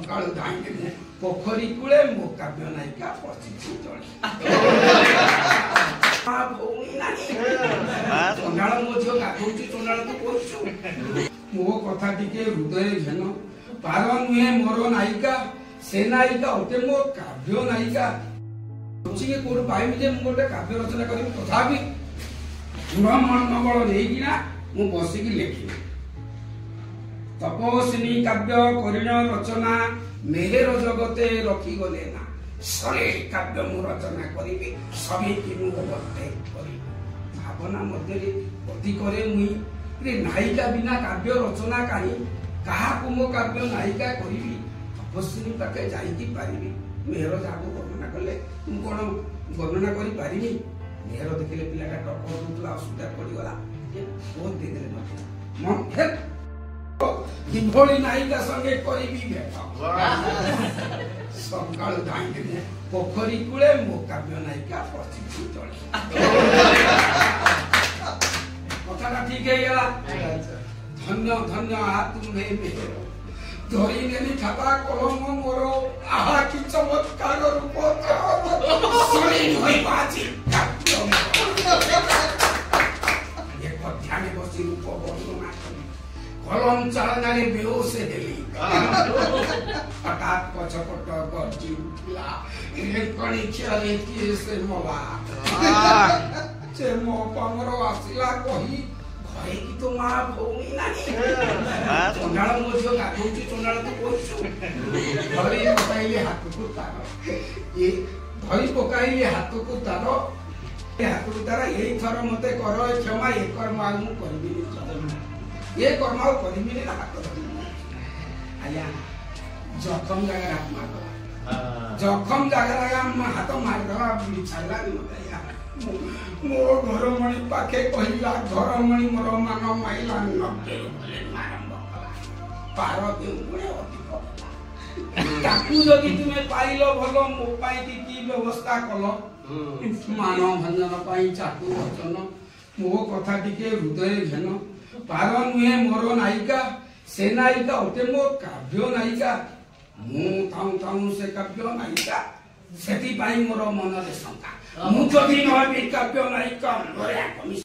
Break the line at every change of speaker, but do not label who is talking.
सकाळु धाइले पोखरी कूले मो काव्य नायिका पचिछि चली आ भौणी नाही चंडाळ मो झियो गाधौछि चंडाळ तू कोछु मो कथा टिके हृदय घेन पार नुहे मोर नायिका से नायिका होते मो काव्य नायिका के कोड पाइम जे मु गोटे काव्य रचना करी तथापि मनोबल नेकिना मु बसिकी लेखी तपस्विनी काव्य करिण रचना मेहेर जगते रखी गले ना सरे काव्य मु रचना करी समिति मु बते करी भावना मध्य गति करे मुई रे नायिका बिना काव्य रचना कानी कहा को मो काव्य नायिका करी तपस्विनी पाके जाईकी पारिबी मेहर जाको वर्णना कले तुम कोन वर्णना करी पारिबी मेहर देखले पिलाटा टक होतला असुविधा पड़ी गला बहुत दे देले मन हे किभली नायिका संगे करिबी भेट सकाळु धाइले पोखरी कूले मो काव्य नायिका पचिछि चली कथाटा ठीक है गला धन्य धन्य आ तुम्हे मेहर धरी नेली खाता कलम मोर आहा कि चमत्कार रूप सरी होई बाजी काव्य एक ध्यान बसी रूप वर्णना कलम चालना रे बेहोश हेली हठात पछपट गर्जी उठला इलेक्ट्रॉनी खेले किए से मोला जे मो पमर आसिला कही घरे की तो मां भौणी नाही चंडाळ मो झियो गाधौछि चंडाळ तू कोछु धरी पकाइले हाथ को तार ये धरी पकाइले हाथ को तार ए हाथ को तार एई थर मते कर क्षमा ए कर्म आ मु करबी ये कर्म आ करबी ने हाथ धरि आया जखम जगह हाथ मार जखम जगह हाथ मार दवा बुली छाला मते मो घर मणि पाखे कहिला घर मणि मोर मान माइला नब्बे आरंभ कला पार के गुणे अधिक ताकू जदि तुमे पाइलो भलो मो पाई की व्यवस्था कलो मानव भंजन पाई चाकू वचन मो कथा टिके हृदय घेन पार नुहे मोर नायिका से नायिका होते मो काव्य नायिका मु ताऊ ताऊ से काव्य नायिका सेति पाई मोर मन रे शंका मु जदि न काव्य नायिका